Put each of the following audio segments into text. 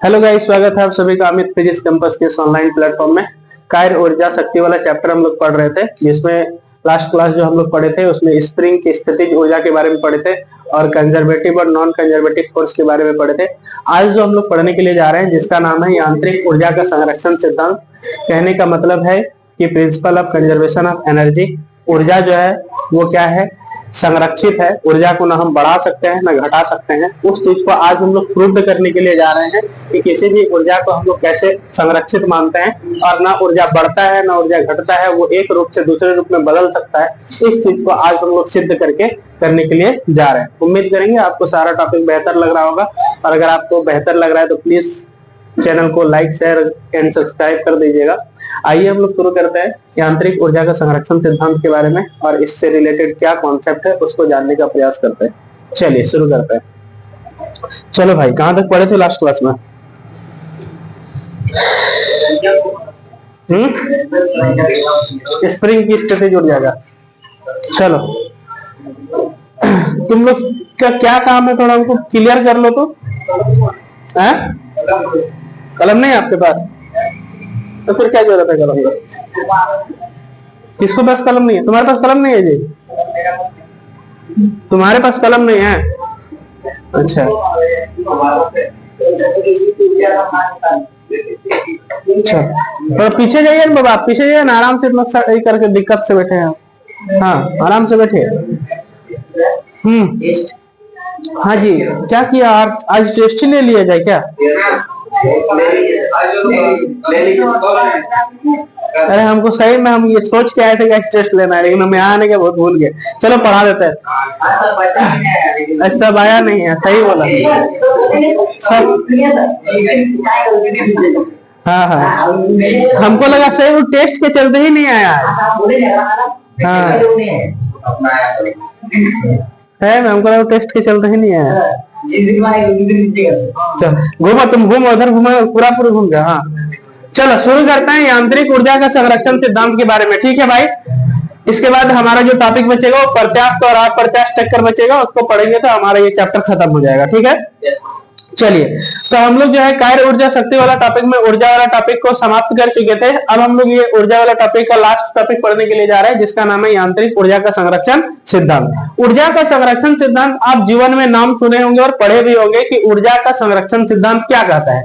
Hello guys, स्वागत है आप सभी का अमित फिजिक्स कैंपस के इस ऑनलाइन प्लेटफॉर्म में। कार्य ऊर्जा शक्ति वाला चैप्टर हम लोग पढ़ रहे थे, जिसमें लास्ट क्लास जो हम लोग पढ़े थे उसमें स्प्रिंग की स्थितिज ऊर्जा के बारे में पढ़े थे और कंजर्वेटिव और नॉन कंजर्वेटिव फोर्स के बारे में पढ़े थे। आज जो हम लोग पढ़ने के लिए जा रहे हैं जिसका नाम है यांत्रिक ऊर्जा का संरक्षण सिद्धांत। कहने का मतलब है कि principle of conservation of energy. ऊर्जा जो है वो क्या है, संरक्षित है। ऊर्जा को ना हम बढ़ा सकते हैं ना घटा सकते हैं। उस चीज को आज हम लोग प्रूव करने के लिए जा रहे हैं कि किसी भी ऊर्जा को हम लोग कैसे संरक्षित मानते हैं और ना ऊर्जा बढ़ता है ना ऊर्जा घटता है, वो एक रूप से दूसरे रूप में बदल सकता है। इस चीज को आज हम लोग सिद्ध करके करने के लिए जा रहे हैं। उम्मीद करेंगे आपको सारा टॉपिक बेहतर लग रहा होगा, और अगर आपको बेहतर लग रहा है तो प्लीज चैनल को लाइक शेयर एंड सब्सक्राइब कर दीजिएगा। आइए हम लोग शुरू करते हैं यांत्रिक ऊर्जा का संरक्षण सिद्धांत के बारे में और इससे रिलेटेड क्या कॉन्सेप्ट है उसको जानने का प्रयास करते हैं। चलिए शुरू करते हैं। चलो भाई, कहां तक पढ़े थे लास्ट क्लास में? स्प्रिंग की स्थिति जुड़ जाएगा। चलो, तुम लोग का क्या काम है, थोड़ा हमको क्लियर कर लो तो। कलम नहीं है आपके पास तो फिर क्या जरूरत है कलम का? किसको पास कलम नहीं है? तुम्हारे पास कलम नहीं है जी? तुम्हारे पास कलम नहीं है? अच्छा अच्छा, तो पीछे जाइए ना बाबा, पीछे जाइए ना, आराम से मत करके दिक्कत से बैठे हैं। हाँ, आराम से बैठे। हाँ जी, क्या किया आज टेस्ट ही ले लिया जाए क्या? अरे हमको सही में हम ये सोच के आए थे कि टेस्ट लेना है, लेकिन हमें आने के बहुत भूल गए। चलो पढ़ा देते हैं। ऐसा आया नहीं है, सही बोला सब। हाँ हाँ, हमको लगा सही वो टेस्ट के चलते ही नहीं आया है। है ना, हमको लगा टेस्ट के चलते ही नहीं आया। चल घूमो, तुम घूमो, उधर घूमो, पूरा घूम गया। हाँ चलो शुरू करते हैं यांत्रिक ऊर्जा का संरक्षण सिद्धांत के बारे में। ठीक है भाई, इसके बाद हमारा जो टॉपिक बचेगा वो प्रत्यास्थ और अप्रत्यास्थ टक्कर बचेगा, उसको पढ़ेंगे तो हमारा ये चैप्टर खत्म हो जाएगा। ठीक है, चलिए तो हम लोग जो है कार्य ऊर्जा शक्ति वाला टॉपिक में ऊर्जा वाला टॉपिक को समाप्त कर चुके थे। अब हम लोग ये ऊर्जा वाला टॉपिक का लास्ट टॉपिक पढ़ने के लिए जा रहे हैं, जिसका नाम है यांत्रिक ऊर्जा का संरक्षण सिद्धांत। ऊर्जा का संरक्षण सिद्धांत आप जीवन में नाम सुने होंगे और पढ़े भी होंगे कि ऊर्जा का संरक्षण सिद्धांत क्या कहता है।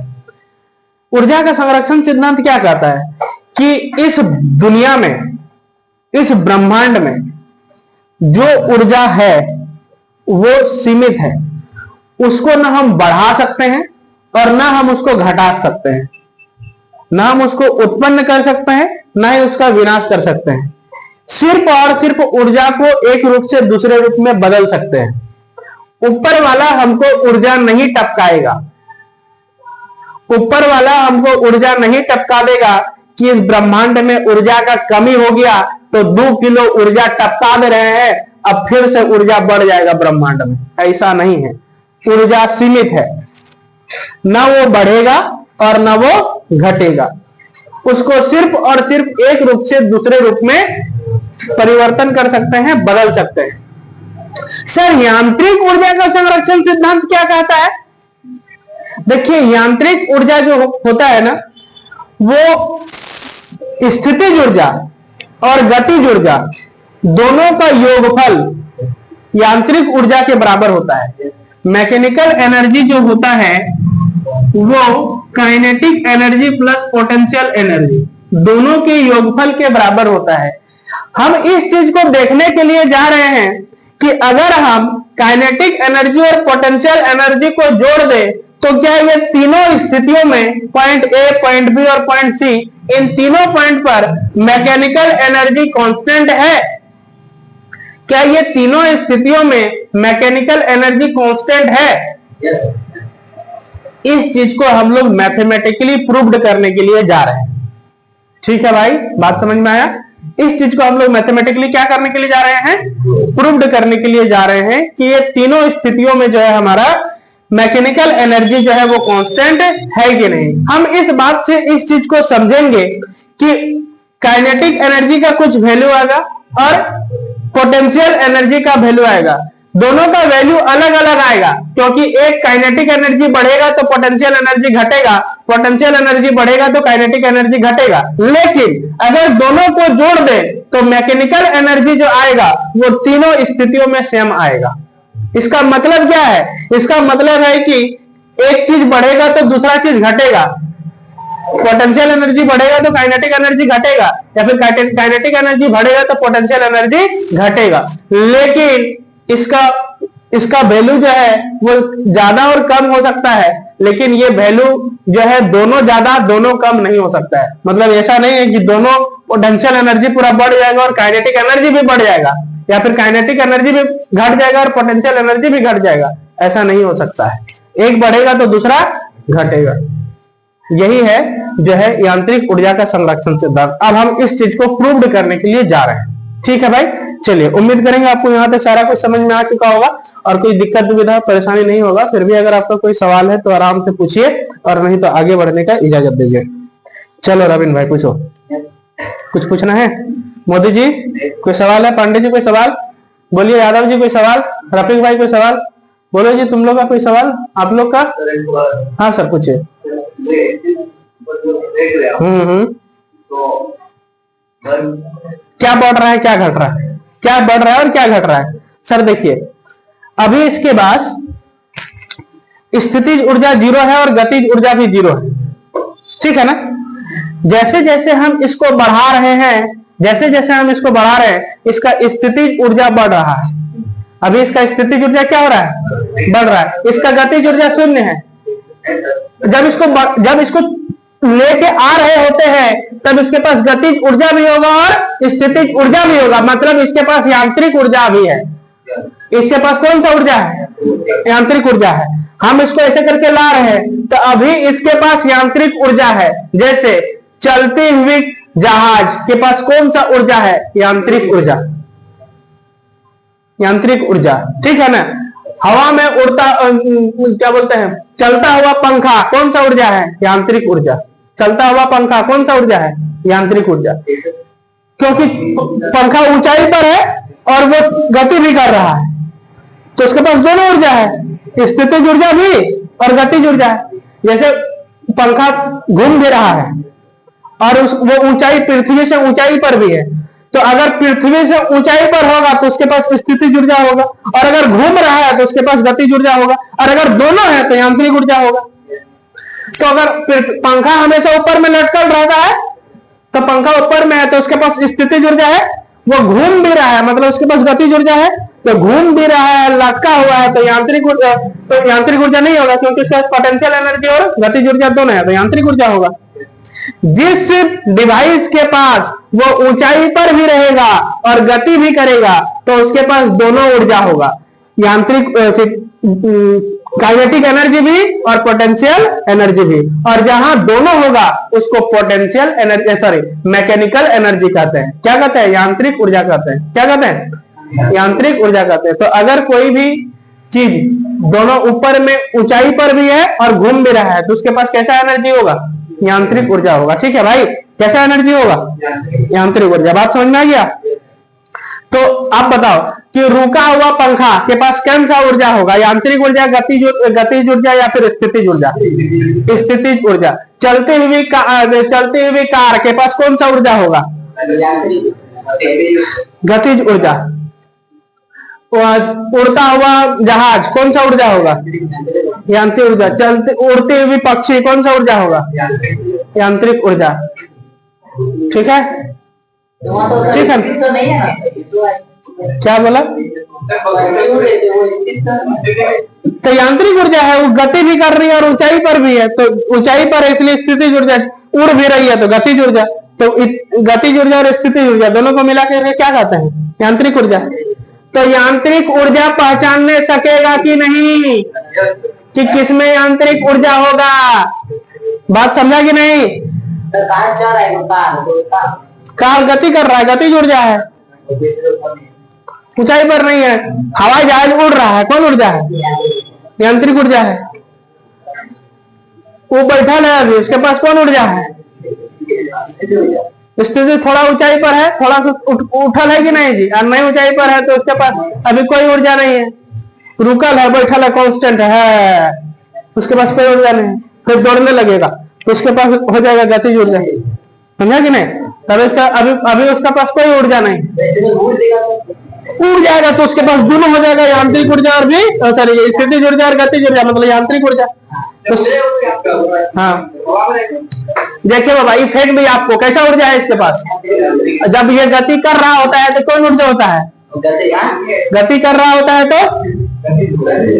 ऊर्जा का संरक्षण सिद्धांत क्या कहता है कि इस दुनिया में, इस ब्रह्मांड में जो ऊर्जा है वो सीमित है। उसको ना हम बढ़ा सकते हैं और ना हम उसको घटा सकते हैं, ना हम उसको उत्पन्न कर सकते हैं ना ही उसका विनाश कर सकते हैं। सिर्फ और सिर्फ ऊर्जा को एक रूप से दूसरे रूप में बदल सकते हैं। ऊपर वाला हमको ऊर्जा नहीं टपकाएगा, ऊपर वाला हमको ऊर्जा नहीं टपका देगा कि इस ब्रह्मांड में ऊर्जा का कमी हो गया तो 2 किलो ऊर्जा टपका दे रहे हैं, अब फिर से ऊर्जा बढ़ जाएगा ब्रह्मांड में। ऐसा नहीं है, ऊर्जा सीमित है, ना वो बढ़ेगा और ना वो घटेगा। उसको सिर्फ और सिर्फ एक रूप से दूसरे रूप में परिवर्तन कर सकते हैं, बदल सकते हैं। सर यांत्रिक ऊर्जा का संरक्षण सिद्धांत क्या कहता है? देखिए, यांत्रिक ऊर्जा जो होता है ना, वो स्थितिज ऊर्जा और गतिज ऊर्जा दोनों का योगफल यांत्रिक ऊर्जा के बराबर होता है। मैकेनिकल एनर्जी जो होता है वो kinetic energy plus potential energy दोनों के योगफल के बराबर होता है। हम इस चीज को देखने के लिए जा रहे हैं कि अगर हम काइनेटिक एनर्जी और पोटेंशियल एनर्जी को जोड़ दें तो क्या ये तीनों स्थितियों में, पॉइंट ए, पॉइंट बी और पॉइंट सी, इन तीनों पॉइंट पर मैकेनिकल एनर्जी कांस्टेंट है? क्या ये तीनों स्थितियों में मैकेनिकल एनर्जी कांस्टेंट है? इस चीज को हम लोग मैथमेटिकली प्रूव्ड करने के लिए जा रहे हैं। ठीक है भाई, बात समझ में आया? इस चीज को हम लोग मैथमेटिकली क्या करने के लिए जा रहे हैं? प्रूव्ड करने के लिए जा रहे हैं कि ये तीनों स्थितियों में जो है हमारा मैकेनिकल एनर्जी जो है वो कांस्टेंट है कि नहीं। हम इस बात से इस चीज को समझेंगे कि काइनेटिक एनर्जी का कुछ वैल्यू आएगा और पोटेंशियल एनर्जी का वैल्यू आएगा। दोनों का वैल्यू अलग अलग आएगा, क्योंकि एक काइनेटिक एनर्जी बढ़ेगा तो पोटेंशियल एनर्जी घटेगा, पोटेंशियल एनर्जी बढ़ेगा तो काइनेटिक एनर्जी घटेगा। लेकिन अगर दोनों को जोड़ दे तो मैकेनिकल एनर्जी जो आएगा वो तीनों स्थितियों में सेम आएगा। इसका मतलब क्या है? इसका मतलब है कि एक चीज बढ़ेगा तो दूसरा चीज घटेगा, पोटेंशियल एनर्जी बढ़ेगा तो काइनेटिक एनर्जी घटेगा, या फिर काइनेटिक एनर्जी बढ़ेगा तो पोटेंशियल एनर्जी घटेगा। लेकिन इसका वैल्यू जो है वो ज्यादा और कम हो सकता है, लेकिन ये वैल्यू जो है दोनों ज्यादा दोनों कम नहीं हो सकता है। मतलब ऐसा नहीं है कि दोनों पोटेंशियल एनर्जी पूरा बढ़ जाएगा और काइनेटिक एनर्जी भी बढ़ जाएगा, या फिर काइनेटिक एनर्जी भी घट जाएगा और पोटेंशियल एनर्जी भी घट जाएगा, ऐसा नहीं हो सकता है। एक बढ़ेगा तो दूसरा घटेगा। यही है जो है यांत्रिक ऊर्जा का संरक्षण सिद्धांत। अब हम इस चीज को प्रूव्ड करने के लिए जा रहे हैं। ठीक है भाई, चलिए उम्मीद करेंगे आपको यहाँ तक सारा कुछ समझ में आ चुका होगा और कोई दिक्कत दुविधा परेशानी नहीं होगा। फिर भी अगर आपका कोई सवाल है तो आराम से पूछिए, और नहीं तो आगे बढ़ने का इजाजत दीजिए। चलो रविंद्र भाई पूछो, कुछ पूछना है? मोदी जी कोई सवाल है? पांडे जी कोई सवाल? बोलिए। यादव जी कोई सवाल? रफीक भाई कोई सवाल? बोलो जी, तुम लोग का कोई सवाल? आप लोग का? हाँ सर पूछिए। क्या बढ़ रहा है क्या घट रहा है? क्या बढ़ रहा है और क्या घट रहा है? सर देखिए, अभी इसके बाद स्थितिज ऊर्जा 0 है और गतिज ऊर्जा भी 0 है। ठीक है ना? जैसे जैसे हम इसको बढ़ा रहे हैं, जैसे जैसे हम इसको बढ़ा रहे हैं, इसका स्थितिज ऊर्जा बढ़ रहा है। अभी इसका स्थितिज ऊर्जा क्या हो रहा है? बढ़ रहा है। इसका गतिज ऊर्जा 0 है। जब इसको लेके आ रहे होते हैं तब इसके पास गतिज ऊर्जा भी होगा और स्थितिज ऊर्जा भी होगा, मतलब इसके पास यांत्रिक ऊर्जा भी है। इसके पास कौन सा ऊर्जा है? यांत्रिक ऊर्जा है। हम इसको ऐसे करके ला रहे हैं तो अभी इसके पास यांत्रिक ऊर्जा है। जैसे चलती हुई जहाज के पास कौन सा ऊर्जा है? यांत्रिक ऊर्जा। यांत्रिक ऊर्जा, ठीक है ना? हवा में उड़ता क्या बोलते हैं, चलता हुआ पंखा कौन सा ऊर्जा है? यांत्रिक ऊर्जा। चलता हुआ पंखा कौन सा ऊर्जा है? यांत्रिक ऊर्जा। क्योंकि पंखा ऊंचाई पर है और वो गति भी कर रहा है, तो उसके पास दोनों ऊर्जा है, स्थितिज ऊर्जा भी और गतिज ऊर्जा है। जैसे पंखा घूम भी रहा है और वो ऊंचाई, पृथ्वी से ऊंचाई पर भी है, तो अगर पृथ्वी से ऊंचाई पर होगा तो उसके पास स्थितिज ऊर्जा होगा, और अगर घूम रहा है तो उसके पास गतिज ऊर्जा होगा, और अगर दोनों है तो यांत्रिक ऊर्जा होगा। तो अगर पंखा हमेशा ऊपर में लटकल रहता है तो पंखा ऊपर में है तो उसके पास स्थितिज ऊर्जा है। वो घूम भी रहा है मतलब उसके पास गतिज ऊर्जा है। तो घूम भी रहा है, लटका हुआ है, तो यांत्रिक ऊर्जा नहीं होगा, क्योंकि उसके पास पोटेंशियल एनर्जी और गतिज ऊर्जा दोनों है, तो यांत्रिक ऊर्जा होगा। जिस डिवाइस के पास वो ऊंचाई पर भी रहेगा और गति भी करेगा तो उसके पास दोनों ऊर्जा होगा, यांत्रिक काइनेटिक एनर्जी भी और पोटेंशियल एनर्जी भी। और जहां दोनों होगा उसको potential energy, sorry mechanical energy कहते हैं। क्या कहते हैं? यांत्रिक ऊर्जा कहते हैं। क्या कहते हैं? यांत्रिक ऊर्जा कहते हैं। तो अगर कोई भी चीज दोनों ऊपर में ऊंचाई पर भी है और घूम भी रहा है तो उसके पास कैसा एनर्जी होगा? यांत्रिक ऊर्जा होगा। ठीक है भाई, कैसा एनर्जी होगा? यांत्रिक ऊर्जा। बात समझ में आ गया? तो आप बताओ कि रुका हुआ पंखा के पास कौन सा ऊर्जा होगा? यांत्रिक ऊर्जा, गतिज ऊर्जा या फिर स्थितिज ऊर्जा? स्थितिज ऊर्जा। चलती हुई कार के पास कौन सा ऊर्जा होगा? गतिज ऊर्जा। उड़ता हुआ जहाज कौन सा ऊर्जा होगा? यांत्रिक ऊर्जा। उड़ती हुई पक्षी कौन सा ऊर्जा होगा? यांत्रिक ऊर्जा। ठीक है, ठीक है। क्या बोला? तो यांत्रिक ऊर्जा है, वो गति भी कर रही है और ऊंचाई पर भी है, तो ऊंचाई पर है इसलिए स्थितिज ऊर्जा। उड़ भी रही है तो गतिज ऊर्जा। तो गतिज ऊर्जा और स्थितिज ऊर्जा दोनों को मिला के क्या कहते हैं? यांत्रिक ऊर्जा। तो यांत्रिक ऊर्जा पहचानने सकेगा कि नहीं कि किसमें यांत्रिक ऊर्जा होगा? बात समझा कि नहीं? कार गति कर रहा है, गतिज ऊर्जा है, ऊंचाई पर नहीं है। हवाई जहाज उड़ रहा है, कौन ऊर्जा है? यांत्रिक ऊर्जा है। वो बैठा है अभी, उसके पास कौन ऊर्जा है? स्थिति थोड़ा ऊंचाई पर है, थोड़ा सा उठल है कि नहीं जी? और नहीं ऊंचाई पर है तो उसके पास अभी कोई ऊर्जा नहीं है। रुकल है, बैठल है, कांस्टेंट है, उसके पास कोई ऊर्जा नहीं, फिर दौड़ने लगेगा तो उसके पास हो जाएगा गतिज ऊर्जा, समझा कि नहीं? तब इसका अभी उसका पास कोई ऊर्जा नहीं, उड़ जाएगा तो उसके पास दोनों हो जाएगा, यांत्रिक ऊर्जा और भी सॉरी स्थितिज ऊर्जा और गतिज ऊर्जा, मतलब यांत्रिक ऊर्जा। तो हाँ देखिए बाबा, ये फेंक दिया आपको, कैसा ऊर्जा है इसके पास? जब ये गति कर रहा होता है तो कौन ऊर्जा होता है? गति कर रहा होता है तो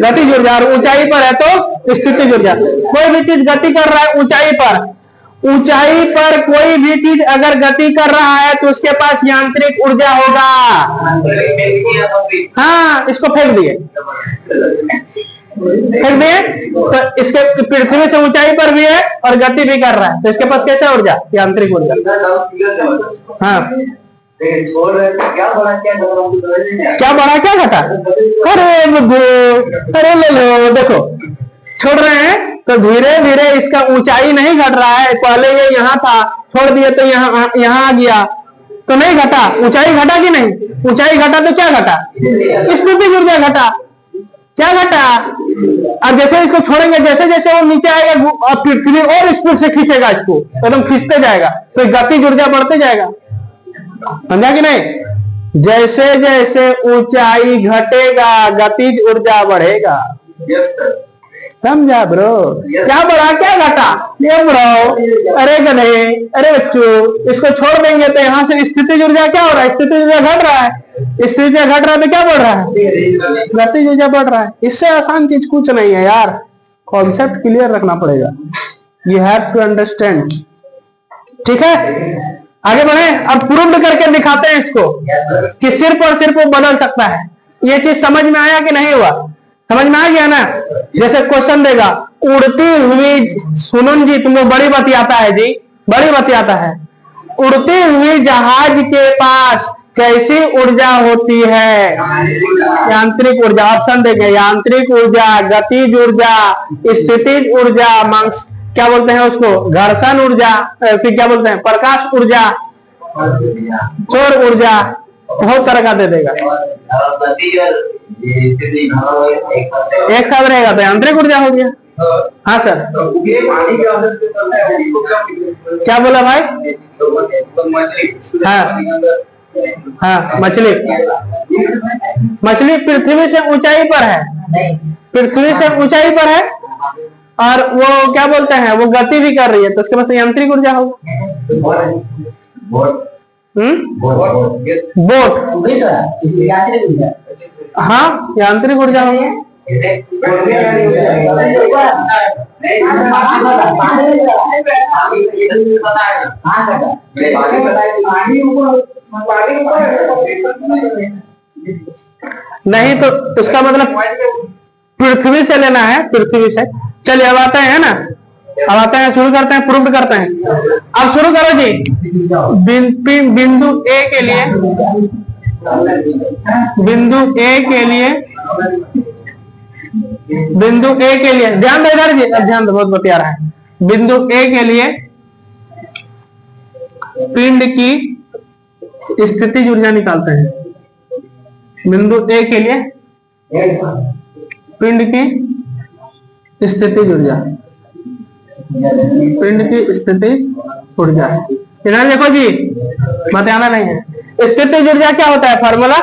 गतिज ऊर्जा, और ऊंचाई पर है तो स्थितिज ऊर्जा। कोई भी चीज गति कर रहा है ऊंचाई पर कोई भी चीज अगर गति कर रहा है तो उसके पास यांत्रिक ऊर्जा होगा। हाँ, इसको फेंक दिए तो इसके पृथ्वी से ऊंचाई पर भी है और गति भी कर रहा है, तो इसके पास कैसा ऊर्जा? यांत्रिक ऊर्जा। हाँ, क्या बढ़ा क्या घटा? अरे ले लो, देखो छोड़ रहे हैं तो धीरे धीरे इसका ऊंचाई नहीं घट रहा है, पहले ये यहाँ था, छोड़ दिए तो यहाँ आ गया, तो नहीं घटा, ऊंचाई घटा कि नहीं? ऊंचाई घटा तो क्या घटा? स्थितिज ऊर्जा घटा। क्या घटा? अब जैसे इसको छोड़ेंगे, जैसे जैसे वो नीचे आएगा पृथ्वी और स्पीड से खींचेगा इसको, एकदम खींचते जाएगा, तो गतिज ऊर्जा बढ़ते जाएगा, समझा कि नहीं? जैसे जैसे ऊंचाई घटेगा गतिज ऊर्जा बढ़ेगा, समझा ब्रो? क्या बढ़ा क्या घटा? ये ब्रो, अरे गधे, अरे बच्चों, इसको छोड़ देंगे तो यहाँ से स्थितिज ऊर्जा क्या हो रहा है? स्थितिज ऊर्जा घट रहा है, स्थितिज ऊर्जा घट रहा है तो क्या बढ़ रहा है? गतिज ऊर्जा बढ़ रहा है। इससे आसान चीज कुछ नहीं है यार, कॉन्सेप्ट क्लियर रखना पड़ेगा, यू हैव टू अंडरस्टैंड, ठीक है? आगे बढ़े, अब प्रूव करके दिखाते हैं इसको कि सिर्फ और सिर्फ वो बदल सकता है। ये चीज समझ में आया कि नहीं हुआ? समझ में आ गया ना? जैसे क्वेश्चन देगा, उड़ती हुई, सुनो जी, तुमको बड़ी बात आता है जी, बड़ी बात आता है, उड़ती हुई जहाज के पास कैसी ऊर्जा होती है? यांत्रिक ऊर्जा। ऑप्शन देंगे, यांत्रिक ऊर्जा, गतिज ऊर्जा, स्थितिज ऊर्जा, क्या बोलते हैं उसको, घर्षण ऊर्जा, फिर क्या बोलते हैं, प्रकाश ऊर्जा, सौर ऊर्जा, बहुत तरह का दे देगा। एक साथ रहेगा तो यांत्रिक ऊर्जा हो गया। हाँ सर, क्या बोला भाई? हाँ हाँ, मछली पृथ्वी से ऊंचाई पर है, पृथ्वी से ऊंचाई पर है, और वो क्या बोलते हैं, वो गति भी कर रही है, तो उसके पास यांत्रिक ऊर्जा होगा। बोट, हाँ, यांत्रिक ऊर्जा होगी। नहीं तो उसका मतलब पृथ्वी से लेना है, पृथ्वी से। चलिए अब आते हैं ना, अब आते हैं, शुरू करते हैं, प्रूफ करते हैं। अब शुरू करो जी। बिंदु ए के लिए, बिंदु ए के लिए, बिंदु ए के लिए ध्यान दो इधर जी, अब ध्यान दो, बहुत बतिया रहा है। बिंदु ए के लिए पिंड की स्थितिज ऊर्जा निकालते हैं। बिंदु ए के लिए पिंड की स्थितिज ऊर्जा, पिंड की स्थितिज ऊर्जा। इधर देखो जी, बताना नहीं है। स्थितिज ऊर्जा क्या होता है? फार्मूला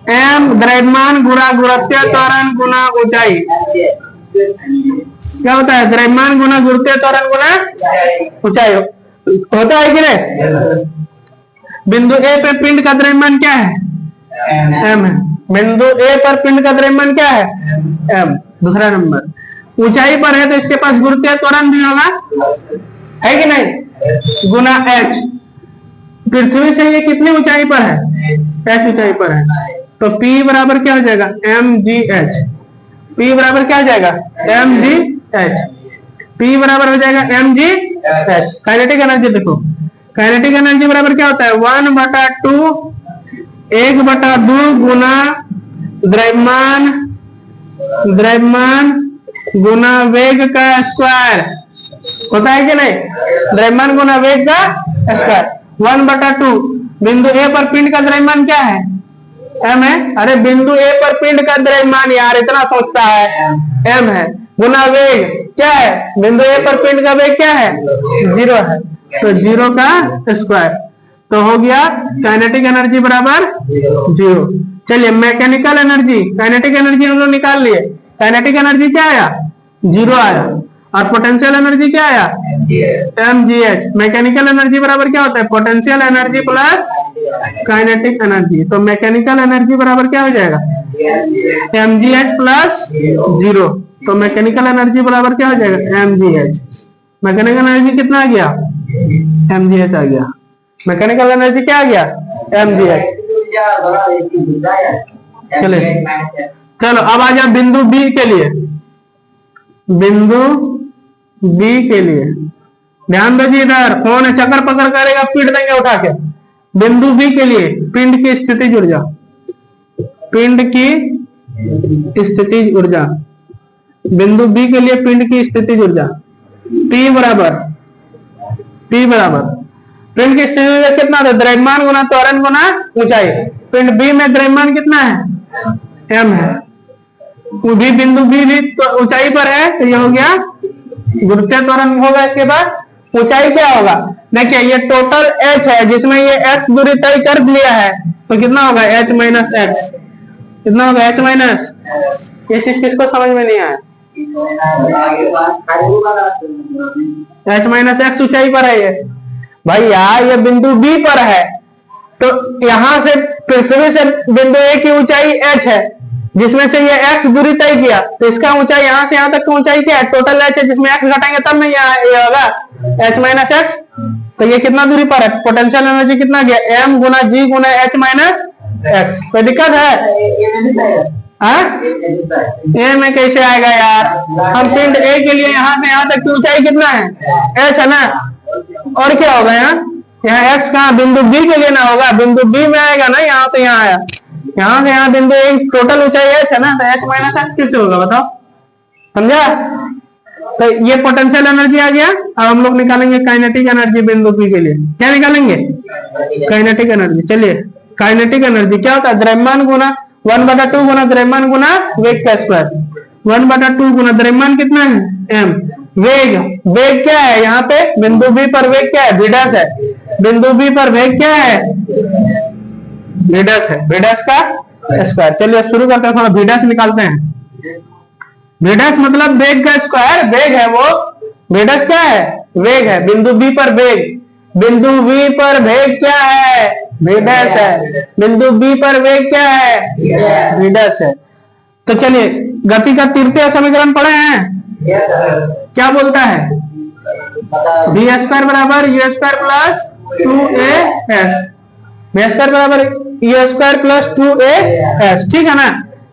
m द्रव्यमान गुणा गुरुत्वीय त्वरण गुणा ऊंचाई। क्या होता है? द्रव्यमान गुणा गुरुत्वीय त्वरण गुणा ऊंचाई होता है कि नहीं? बिंदु ए पे पिंड का द्रव्यमान क्या है? m है। बिंदु ए पर पिंड का द्रव्यमान क्या है? m। दूसरा नंबर, ऊंचाई पर है तो इसके पास गुरुत्वीय त्वरण भी होगा, है कि नहीं? गुना h। पृथ्वी से ये कितनी ऊंचाई पर है? h ऊंचाई पर है, तो P बराबर क्या हो जाएगा? mgh। P बराबर क्या हो जाएगा? mgh। P बराबर हो जाएगा mgh। काइनेटिक एनर्जी देखो, काइनेटिक एनर्जी बराबर क्या होता है? 1/2 1/2 गुना द्रव्यमान गुना वेग का स्क्वायर होता है कि नहीं? द्रव्यमान गुना वेग का स्क्वायर 1/2। बिंदु ए पर पिंड का द्रव्यमान क्या है? एम है। अरे बिंदु ए पर पिंड का द्रव्यमान यार इतना सोचता है, एम है, गुना वेग क्या है, बिंदु ए पर पिंड का वेग क्या है, 0 है, तो 0 का स्क्वायर, तो हो गया काइनेटिक एनर्जी बराबर 0। चलिए मैकेनिकल एनर्जी, काइनेटिक एनर्जी हम लोग निकाल लिए, काइनेटिक एनर्जी क्या आया, 0 आया, और पोटेंशियल एनर्जी क्या आया, mgh। मैकेनिकल एनर्जी बराबर क्या होता है, potential energy plus kinetic energy, तो मैकेनिकल एनर्जी बराबर क्या हो जाएगा, mgh प्लस 0, तो मैकेनिकल एनर्जी बराबर क्या हो जाएगा, mgh। मैकेनिकल एनर्जी कितना आ गया, mgh आ गया, मैकेनिकल एनर्जी क्या आ गया, mgh। चलो अब आ जाओ बिंदु बी के लिए, बिंदु बी के लिए ध्यान दीजिए, इधर फोन है, चक्कर पकड़ करेगा पीट देंगे उठा के। बिंदु बी के लिए पिंड की स्थितिज ऊर्जा, पिंड की स्थितिज ऊर्जा, बिंदु बी के लिए पिंड की स्थितिज ऊर्जा P बराबर पिंड की स्थितिज ऊर्जा कितना था, द्रव्यमान गुना त्वरण गुना ऊंचाई। पिंड बी में द्रव्यमान कितना है, m है, भी बिंदु बी भी ऊंचाई पर है, तो ये हो गया गुरुत्वीय त्वरण होगा। इसके बाद ऊंचाई क्या होगा, देखिए ये टोटल h है जिसमें ये x दूरी तय कर लिया है, तो कितना होगा h माइनस एक्स, कितना होगा h माइनस, ये चीज किसको समझ में नहीं आया, h माइनस एक्स ऊंचाई पर है ये भाई यार, ये बिंदु बी पर है, तो यहां से पृथ्वी से बिंदु ए की ऊंचाई h है, जिसमें से ये x दूरी तय किया, तो इसका ऊंचाई यहां से यहां तक की ऊंचाई क्या है, टोटल h है, जिसमें x घटाएंगे तब में ये होगा h माइनस एक्स। तो ये कितना दूरी पर है, पोटेंशियल एनर्जी कितना गया, m गुना g गुना h माइनस एक्स। कोई दिक्कत है, ए में कैसे आएगा यार, हम पिंड ए के लिए यहां से यहां तक की ऊंचाई कितना है, h है ना, और क्या होगा यहाँ x कहाँ, बिंदु बी के लिए ना होगा, बिंदु बी में आएगा ना, यहाँ तो यहाँ आया, यहाँ से यहाँ बिंदु एक टोटल ऊंचाई h है ना, तो h माइनस एक्स किससे होगा बताओ, समझा। तो ये पोटेंशियल एनर्जी आ गया। अब हम लोग निकालेंगे काइनेटिक एनर्जी बिंदु P के लिए, क्या निकालेंगे, काइनेटिक एनर्जी। चलिए काइनेटिक एनर्जी क्या होता है, द्रव्यमान गुना 1/2 गुना द्रव्यमान गुना वेग का स्क्वायर, 1/2 गुना द्रव्यमान कितना है m, वेग क्या है, यहाँ पे बिंदु बी पर वेग क्या है, v' है, बिंदु बी पर वेग क्या है, v' है, v' का स्क्वायर। चलिए शुरू करते हैं, थोड़ा v' निकालते हैं, v' मतलब वेग का स्क्वायर, वेग है वो, v' क्या है, वेग है, बिंदु बी पर वेग, बिंदु बी पर वेग क्या है, v' है, बिंदु बी पर वेग क्या है, v' है। तो चलिए गति का तृतीय समीकरण पढ़े हैं, क्या बोलता है, v स्क्वायर बराबर u square plus 2as, v square बराबर u स्क्वायर प्लस 2as, ठीक है ना।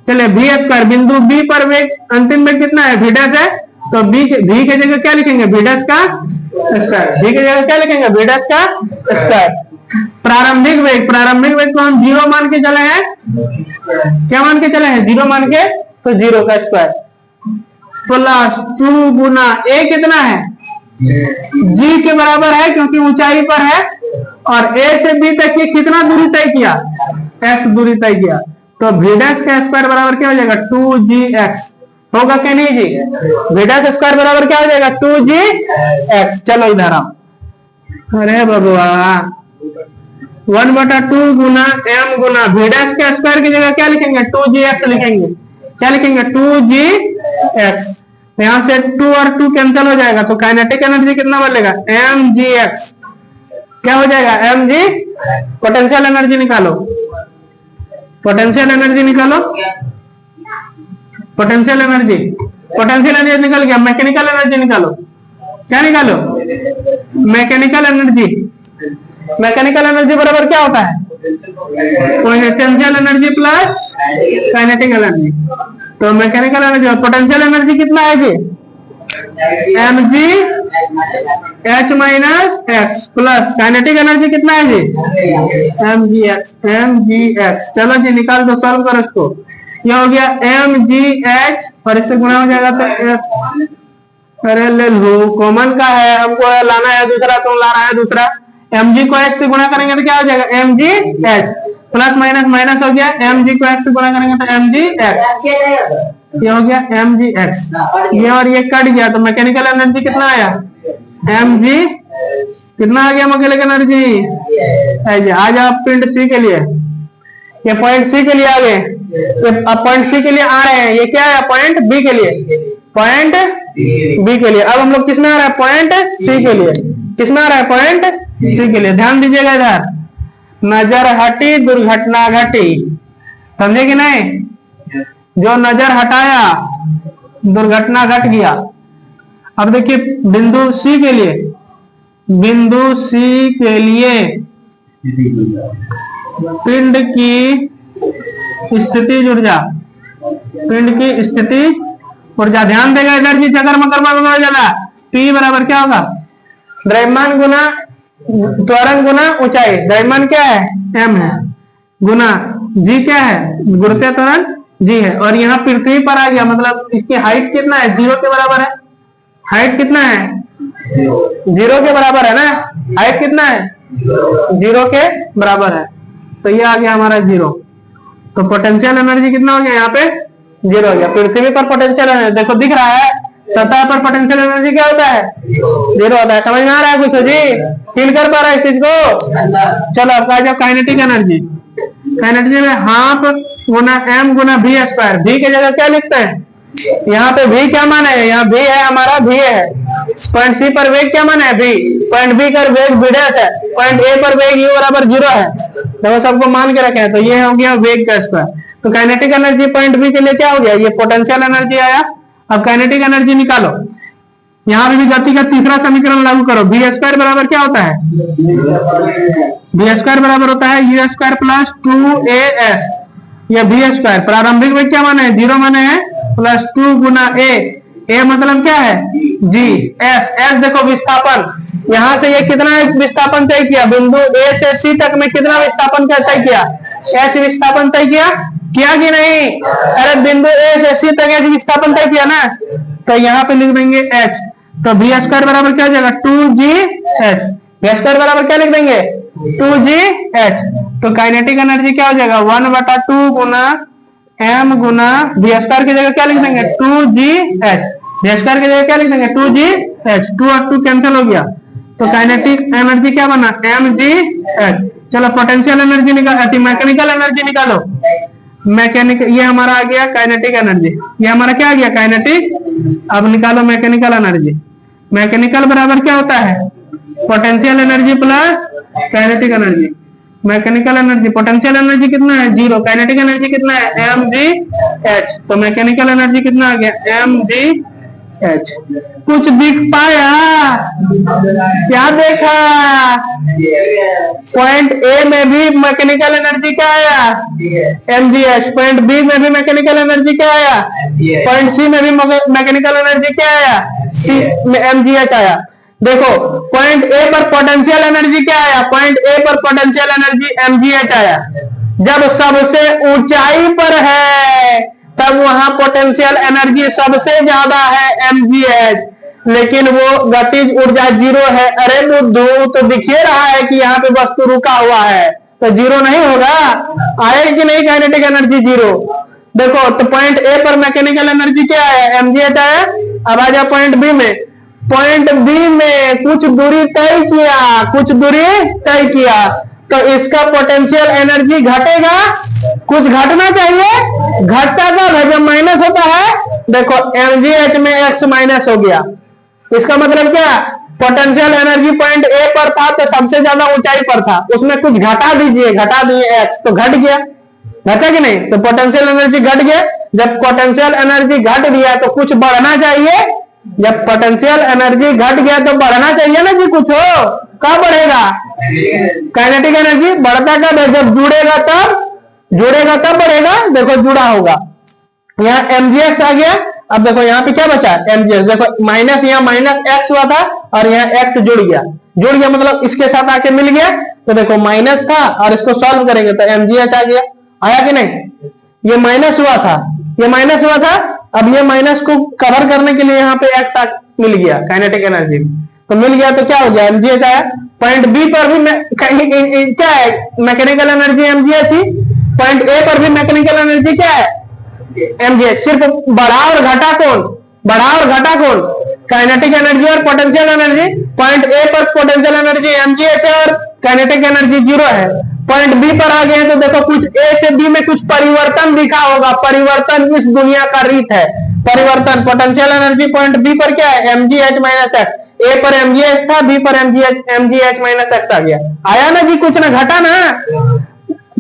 चलिए v स्क्वायर, बिंदु b पर वेग अंतिम वेग कितना है, v' है, तो v के जगह क्या लिखेंगे, v' का स्क्वायर, v के जगह क्या लिखेंगे, v' का स्क्वायर। प्रारंभिक वेग को हम 0 मान के चले हैं, क्या मान के चले हैं, 0 मान के, तो 0 का स्क्वायर प्लस 2 गुना a कितना है, g के बराबर है क्योंकि ऊंचाई पर है, और a से b तक ये कितना दूरी तय किया, x दूरी तय किया, तो v' का स्क्वायर बराबर क्या हो जाएगा, 2gx होगा कि नहीं जी, v' स्क्वायर बराबर क्या हो जाएगा, 2gx। चलो इधर आओ, अरे बबुआ 1/2 गुना m गुना v' का स्क्वायर की जगह क्या लिखेंगे, 2gx लिखेंगे, क्या लिखेंगे, 2gx। यहां से 2 और 2 कैंसिल हो जाएगा, तो काइनेटिक एनर्जी कितना बनेगा, mgx, क्या हो जाएगा, mg। पोटेंशियल एनर्जी निकालो, पोटेंशियल एनर्जी निकालो, पोटेंशियल एनर्जी निकल गया। मैकेनिकल एनर्जी निकालो, क्या निकालो, मैकेनिकल एनर्जी। मैकेनिकल एनर्जी बराबर क्या होता है, potential energy plus kinetic energy. तो मैकेनिकल एनर्जी, पोटेंशियल एनर्जी कितना है जी, mg h minus x plus kinetic energy कितना है जी, mgx। चलो जी निकाल दो, सॉल्व करो इसको, ये हो गया mgh और इससे गुणा हो जाएगा तो अरे ले लो, कॉमन का है, हमको लाना है दूसरा, तुम ला रहा है दूसरा, mg को x से गुणा करेंगे तो क्या हो जाएगा mgh, प्लस माइनस माइनस हो गया, mg को x से गुणा करेंगे तो mgx, ये हो गया mgx, ये और ये कट गया तो मैकेनिकल एनर्जी कितना आया mg, कितना आ गया मैकेनिकल एनर्जी। आ जाओ पॉइंट सी के लिए, ये पॉइंट सी के लिए आ गए, अब पॉइंट सी के लिए आ रहे हैं, ये क्या है पॉइंट बी के लिए, पॉइंट बी के लिए। अब हम लोग किसमें आ रहा है पॉइंट सी के लिए, किसमें आ रहा है पॉइंट सी के लिए। ध्यान दीजिएगा इधर, नजर हटी दुर्घटना घटी, समझे कि नहीं, जो नजर हटाया दुर्घटना घट गया। अब देखिए बिंदु सी के लिए, बिंदु सी के लिए पिंड की स्थिति ऊर्जा, पिंड की स्थिति ऊर्जा, ध्यान देगा एनर्जी चक्कर मकर ज्यादा, P बराबर क्या होगा द्रव्यमान गुना त्वरण गुना ऊंचाई, द्रव्यमान क्या है m है, गुना g क्या है गुरुत्वीय त्वरण g है, और यहाँ पृथ्वी पर आ गया, मतलब इसकी हाइट कितना है 0 के बराबर है, हाइट कितना है 0 के बराबर है ना, हाइट कितना है 0 के बराबर है, तो ये आ गया हमारा 0। तो पोटेंशियल एनर्जी कितना हो गया यहाँ पे 0 हो गया। पृथ्वी पर पोटेंशियल एनर्जी देखो दिख रहा है, सतह पर पोटेंशियल एनर्जी क्या होता है 0 होता है, समझ में आ रहा है कुछ जी, फील कर पा रहा है इस चीज को। चलो अब आ जाओ काइनेटिक एनर्जी, काइनेटिक में हाफ गुना m गुना v स्क्वायर, v की जगह क्या लिखते हैं, यहाँ पे v क्या मान है, यहाँ v है हमारा, v है, पॉइंट सी पर वेग क्या मान है v, पॉइंट बी कर वेग v डैश है, पॉइंट ए पर वेग u बराबर 0 है, तो सबको मान के रखे हैं, तो ये हो गया वेग का स्क्वायर। तो काइनेटिक एनर्जी पॉइंट बी के लिए क्या हो गया, ये पोटेंशियल एनर्जी आया। अब काइनेटिक एनर्जी निकालो, यहाँ पे भी गति का तीसरा समीकरण लागू करो, v स्क्वायर बराबर क्या होता है, v स्क्वायर बराबर होता है u स्क्वायर प्लस 2as, ये v स्क्वायर प्रारंभिक वेग क्या माने 0 माने है, प्लस 2 गुना a मतलब क्या है g, s देखो विस्थापन, यहाँ से ये कितना विस्थापन तय किया, बिंदु a से c तक में कितना विस्थापन तय किया, h विस्थापन तय किया कि नहीं, अरे बिंदु a से c तक h विस्थापन तय किया ना, तो यहाँ पे लिख देंगे h, तो v स्क्वायर बराबर क्या हो जाएगा 2gh, v स्क्वायर बराबर क्या लिख देंगे 2gh, तो काइनेटिक एनर्जी क्या हो जाएगा 1/2 गुना m गुना v स्क्वायर की जगह क्या लिख देंगे 2gh, v स्क्वायर की जगह क्या लिख देंगे 2gh, 2 और 2 कैंसिल हो गया, तो काइनेटिक एनर्जी क्या बना mgh। चलो पोटेंशियल एनर्जी निकालो, मैकेनिकल एनर्जी निकालो, मैकेनिक ये हमारा आ गया काइनेटिक एनर्जी, ये हमारा क्या आ गया काइनेटिक। अब निकालो मैकेनिकल एनर्जी, मैकेनिकल बराबर क्या होता है potential energy plus kinetic energy. Mechanical energy potential energy कितना है 0, काइनेटिक एनर्जी कितना है mgh, तो मैकेनिकल एनर्जी कितना आ गया mgh। कुछ दिख पाया, क्या देखा, पॉइंट ए में भी मैकेनिकल एनर्जी क्या आया mgh, पॉइंट बी में भी मैकेनिकल एनर्जी क्या आया, पॉइंट सी में भी मैकेनिकल एनर्जी क्या आया सी में mgh आया। देखो पॉइंट ए पर पोटेंशियल एनर्जी क्या आया, पॉइंट ए पर पोटेंशियल एनर्जी mgh आया, जब सबसे ऊंचाई पर है तब वहां पोटेंशियल एनर्जी सबसे ज्यादा है mgh, लेकिन वो गतिज ऊर्जा 0 है। अरे बुद्धू तो दिख ही रहा है कि यहाँ पे वस्तु रुका हुआ है, तो 0 नहीं होगा, आएगी कि नहीं काइनेटिक एनर्जी 0। देखो तो पॉइंट ए पर मैकेनिकल एनर्जी क्या है mgh आया। अब आ जाओ पॉइंट बी में, पॉइंट बी में कुछ दूरी तय किया, कुछ दूरी तय किया, तो इसका पोटेंशियल एनर्जी घटेगा, कुछ घटना चाहिए, घटता कब है जब माइनस होता है। देखो mgh में x माइनस हो गया, इसका मतलब क्या, पोटेंशियल एनर्जी पॉइंट ए पर था तो सबसे ज्यादा ऊंचाई पर था, उसमें कुछ घटा दीजिए, घटा दिए x तो घट गया, घटा कि नहीं, तो पोटेंशियल एनर्जी घट गया। जब पोटेंशियल एनर्जी घट गया तो कुछ बढ़ना चाहिए, जब पोटेंशियल एनर्जी घट गया तो बढ़ना चाहिए ना जी, कुछ हो, कब बढ़ेगा, काइनेटिक एनर्जी बढ़ता कब है जब जुड़ेगा तब बढ़ेगा। देखो जुड़ा होगा, यहाँ mgx आ गया। अब देखो यहाँ पे क्या बचा mgx, देखो माइनस, यहाँ माइनस x हुआ था और यहाँ x जुड़ गया मतलब इसके साथ आके मिल गया, तो देखो माइनस था और इसको सॉल्व करेंगे तो mgh आ गया, आया कि नहीं, ये माइनस हुआ था, अब ये माइनस को कवर करने के लिए यहाँ पे x मिल गया काइनेटिक एनर्जी, तो मिल गया तो क्या हो गया mgh आया। पॉइंट बी पर भी क्या है, mechanical energy mgh he. Point A पर भी मैकेनिकल एनर्जी क्या है, mgh। सिर्फ बढ़ा और घटा कौन, काइनेटिक एनर्जी और पोटेंशियल एनर्जी। पॉइंट ए पर पोटेंशियल एनर्जी mgh है और काइनेटिक एनर्जी 0 है। पॉइंट बी पर आ गए तो देखो कुछ ए से बी में कुछ परिवर्तन दिखा होगा, परिवर्तन इस दुनिया का रीत है। परिवर्तन पोटेंशियल एनर्जी पॉइंट बी पर क्या है, mgh माइनस एक्स। ए पर mgh था, बी पर mgh माइनस एक्स आ गया। आया ना जी, कुछ ना घटा ना।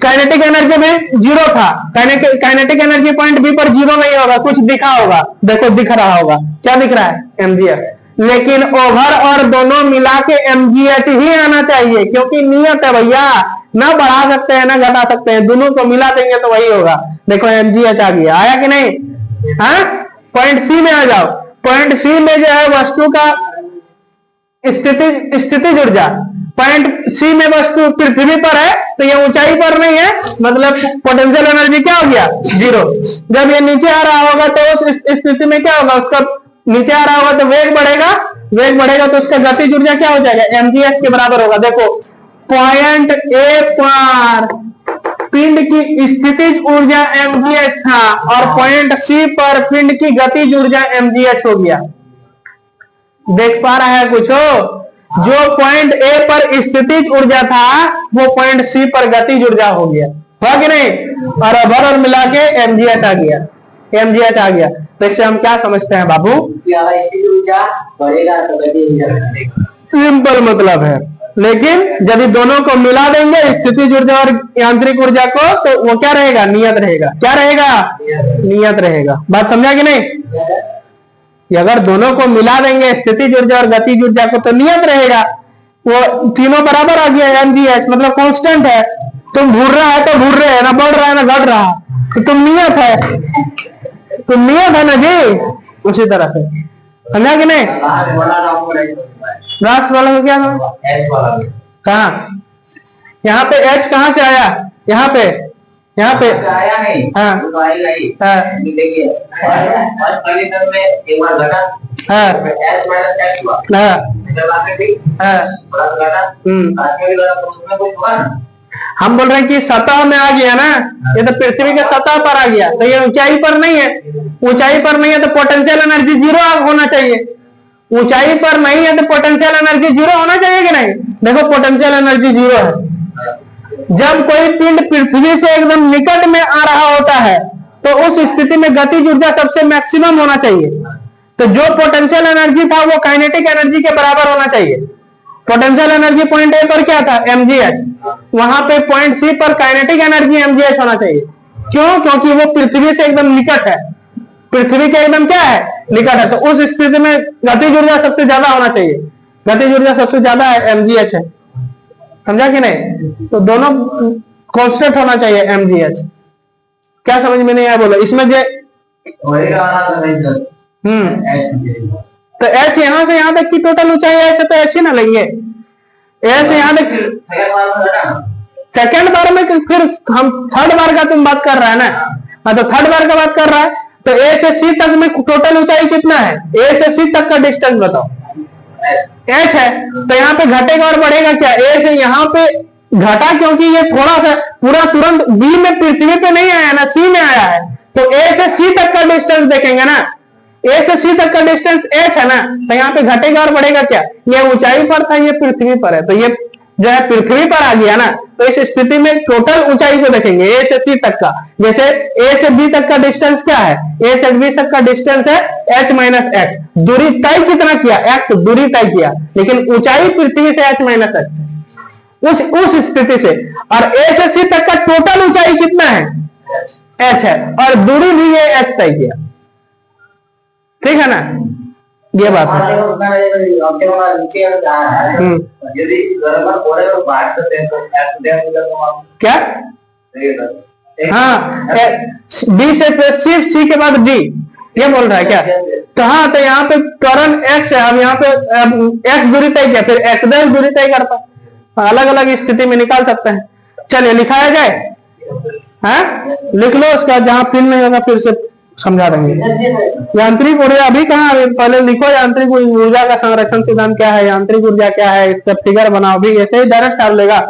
काइनेटिक एनर्जी में 0 था, काइनेटिक एनर्जी पॉइंट बी पर 0 नहीं होगा, कुछ दिखा होगा। देखो दिख रहा होगा, क्या दिख रहा है, mgh। लेकिन ओवर और दोनों मिला के mgh ही आना चाहिए, क्योंकि नियत है भैया, ना बढ़ा सकते हैं ना घटा सकते हैं, दोनों को मिला देंगे तो वही होगा। देखो mgh आ गया, आया कि नहीं। हाँ, पॉइंट सी में आ जाओ। पॉइंट सी में जो है वस्तु का स्थितिज ऊर्जा। पॉइंट सी में वस्तु पृथ्वी पर है तो ये ऊंचाई पर नहीं है, मतलब पोटेंशियल एनर्जी क्या हो गया, 0। जब ये नीचे आ रहा होगा तो उस स्थिति में क्या होगा, उसका नीचे आ रहा होगा तो वेग बढ़ेगा तो उसका गतिज ऊर्जा क्या हो जाएगा, mgh के बराबर होगा। देखो पॉइंट ए पर पिंड की स्थितिज ऊर्जा mgh था और पॉइंट सी पर पिंड की गतिज ऊर्जा mgh हो गया। देख पा रहा है कुछ हो, जो पॉइंट ए पर स्थितिज ऊर्जा था वो पॉइंट सी पर गतिज ऊर्जा हो गया, हुआ कि नहीं। और अभर और मिला के mgh आ गया। तो इससे हम क्या समझते हैं बाबू, स्थितिज ऊर्जा बढ़ेगा तो गतिज ऊर्जा घटेगा, सिंपल मतलब है। लेकिन यदि दोनों को मिला देंगे, स्थितिज ऊर्जा और यांत्रिक ऊर्जा को, तो वो क्या रहेगा, नियत रहेगा। क्या रहेगा, नियत रहेगा। बात समझा कि नहीं। अगर दोनों को मिला देंगे, स्थितिज ऊर्जा और गतिज ऊर्जा को, तो नियत रहेगा। वो तीनों बराबर आ गया, mgh मतलब कांस्टेंट है। तुम घूर रहा है तो घूर रहे है ना, बढ़ रहा है ना घट रहा, तो तुम नियत है ना जी। उसी तरह से समझा कि नहीं। लास्ट वाला को क्या कहा, यहाँ पे h कहाँ से आया, यहाँ पे आया नहीं। हाँ तो आएगा ही। देखिए पहले टर्म में एक बार घटा, h माइनस x हुआ, जब आपने ठीक बड़ा घटा, आज में भी घटा तो उसमें कुछ होगा ना। हम बोल रहे हैं कि सतह में आ गया ना, ये तो पृथ्वी के सतह पर आ गया, तो ये ऊंचाई पर नहीं है। ऊंचाई पर नहीं है तो पोटेंशियल एनर्जी 0 होना चाहिए। ऊंचाई पर नहीं है तो पोटेंशियल एनर्जी 0 होना चाहिए कि नहीं। देखो पोटेंशियल एनर्जी 0 है। जब कोई पिंड पृथ्वी से एकदम निकट में आ रहा होता है तो उस स्थिति में गतिज ऊर्जा सबसे मैक्सिमम होना चाहिए। तो जो पोटेंशियल एनर्जी था वो काइनेटिक एनर्जी के बराबर होना चाहिए। पोटेंशियल एनर्जी पॉइंट ए पर क्या था, mgh। वहां पे पॉइंट सी पर काइनेटिक एनर्जी mgh होना चाहिए। क्यों, क्योंकि वो पृथ्वी से एकदम निकट है, पृथ्वी के एकदम क्या है, निकट है। तो उस स्थिति में गतिज ऊर्जा सबसे ज्यादा होना चाहिए। गतिज ऊर्जा सबसे ज्यादा है, mgh है। समझा कि नहीं। तो दोनों कांस्टेंट होना चाहिए mgh। क्या समझ में नहीं आया बोलो इसमें जो तो h यहां से यहां तक की टोटल ऊंचाई है, तो h ही ना लेंगे। ए से यहां तक सेकंड बार में, फिर हम थर्ड बार का तुम बात कर रहा है ना। हाँ, तो थर्ड बार का बात कर रहा है तो ए से सी तक में टोटल ऊंचाई कितना है, ए से सी तक का डिस्टेंस बताओ। h है तो यहाँ पे घटेगा और बढ़ेगा क्या, ए से यहाँ पे घटा, क्योंकि ये थोड़ा सा पूरा तुरंत बी में पृथ्वी पे नहीं आया ना, सी में आया है। तो ए से सी तक का डिस्टेंस देखेंगे ना, ए से सी तक का डिस्टेंस h है ना, तो यहाँ पे घटेगा और बढ़ेगा क्या, ये ऊंचाई पर था, ये पृथ्वी पर है, तो ये जो है पृथ्वी पर आ गया ना। तो इस स्थिति में टोटल ऊंचाई को देखेंगे ए से सी तक का। जैसे ए से बी तक का डिस्टेंस क्या है, ए से बी तक का डिस्टेंस है h माइनस एक्स। दूरी तय कितना किया, x दूरी तय किया, लेकिन ऊंचाई पृथ्वी से h माइनस एक्स है उस स्थिति से। और ए से सी तक का टोटल ऊंचाई कितना है, h है, और दूरी भी ये h तय किया। ठीक है ना, ये बात है। क्या, हाँ बी से सिर्फ सी के बाद डी, ये बोल रहा है क्या। तो हाँ, तो यहाँ पे करण x है, अब यहाँ पे x दूरी तय किया, फिर x डैश दूरी तय करता है। अलग अलग स्थिति में निकाल सकते हैं। चलिए लिखाया जाए, हाँ लिख लो, उसका जहां फिल नहीं होगा फिर से समझा देंगे। यांत्रिक ऊर्जा अभी कहाँ, पहले लिखो यांत्रिक ऊर्जा का संरक्षण सिद्धांत क्या है, यांत्रिक ऊर्जा क्या है, इसका फिगर बनाओ। भी ऐसे ही डायरेक्ट डाल लेगा।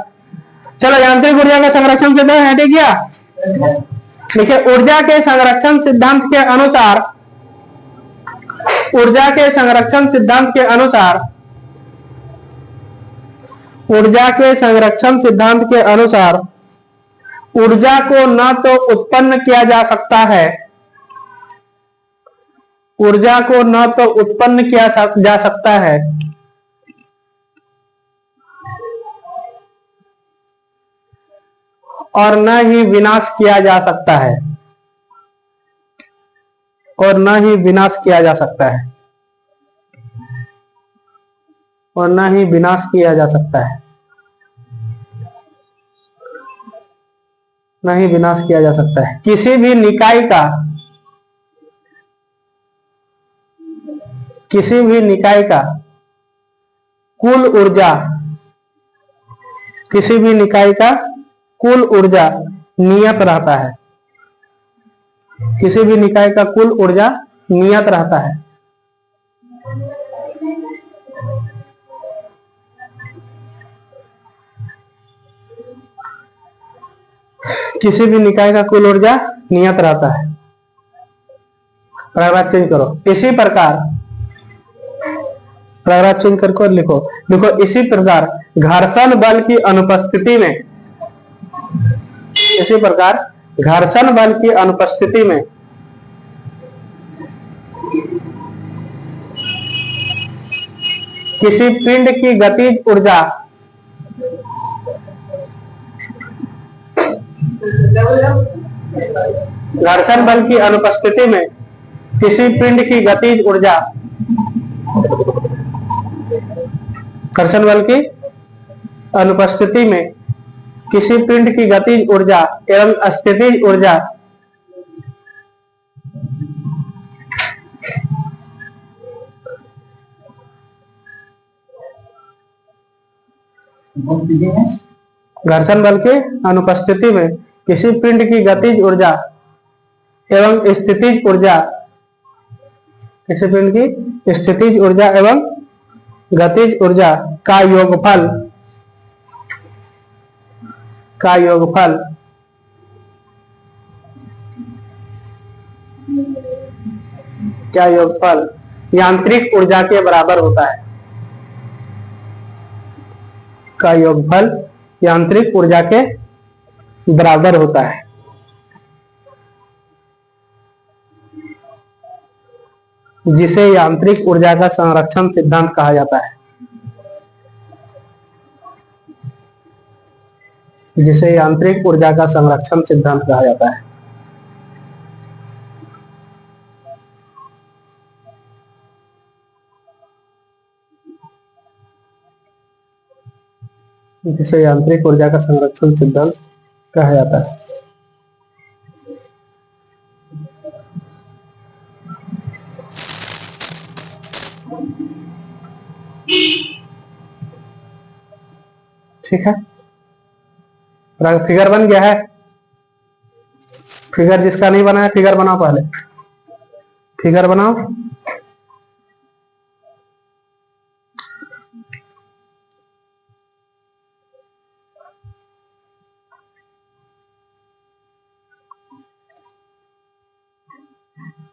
चलो यांत्रिक ऊर्जा का संरक्षण सिद्धांत है ठीक क्या? देखिए ऊर्जा के संरक्षण सिद्धांत के अनुसार, ऊर्जा के संरक्षण सिद्धांत के अनुसार, ऊर्जा के संरक्षण सिद्धांत के अनुसार ऊर्जा को न तो उत्पन्न किया जा सकता है, ऊर्जा को न तो उत्पन्न किया जा सकता है और न ही विनाश किया जा सकता है, और न ही विनाश किया जा सकता है, और न ही विनाश किया जा सकता है, न ही विनाश किया जा सकता है। किसी भी निकाय का, किसी भी निकाय का कुल ऊर्जा, किसी भी निकाय का कुल ऊर्जा नियत रहता है, किसी भी निकाय का कुल ऊर्जा नियत रहता है। किसी भी निकाय का कुल ऊर्जा नियत रहता है। पैराग्राफ चेंज करो। इसी प्रकार, पैराग्राफ चेंज करके लिखो, देखो इसी प्रकार घर्षण बल की अनुपस्थिति में, इसी प्रकार घर्षण बल की अनुपस्थिति में किसी पिंड की गतिज ऊर्जा, घर्षण बल की अनुपस्थिति में किसी पिंड की गतिज ऊर्जा, घर्षण बल की अनुपस्थिति में किसी पिंड की गतिज ऊर्जा एवं स्थितिज ऊर्जा घर्षण बल की अनुपस्थिति में किसी पिंड की गतिज ऊर्जा एवं स्थितिज ऊर्जा, किसी पिंड की स्थितिज ऊर्जा एवं गतिज ऊर्जा का योगफल, का योगफल क्या योगफल यांत्रिक ऊर्जा के बराबर होता है, का योगफल यांत्रिक ऊर्जा के बराबर होता है। जिसे यांत्रिक ऊर्जा का संरक्षण सिद्धांत कहा जाता है, जिसे यांत्रिक ऊर्जा का संरक्षण सिद्धांत कहा जाता है। जिसे यांत्रिक ऊर्जा का संरक्षण सिद्धांत कहा जाता है। ठीक है, फिगर बन गया है। फिगर जिसका नहीं बना है फिगर बनाओ, पहले फिगर बनाओ।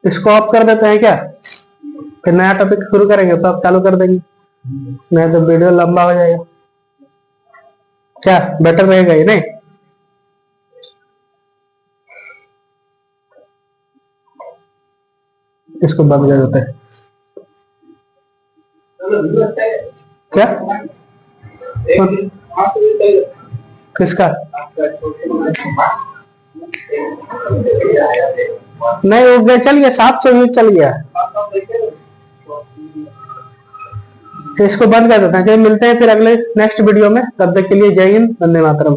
इसको ऑफ कर देते हैं क्या, फिर नया टॉपिक शुरू करेंगे तो आप चालू कर देंगे, नहीं तो वीडियो लंबा हो जाएगा। क्या बेटर रहेगा ये, नहीं? इसको बंद कर देते हैं। क्या किसका नहीं हो गया, चल गया 700 व्यूज चल गया। तो इसको बंद कर देते हैं। चलिए मिलते हैं फिर अगले नेक्स्ट वीडियो में, तब तक के लिए जय हिंद, वंदे मातरम।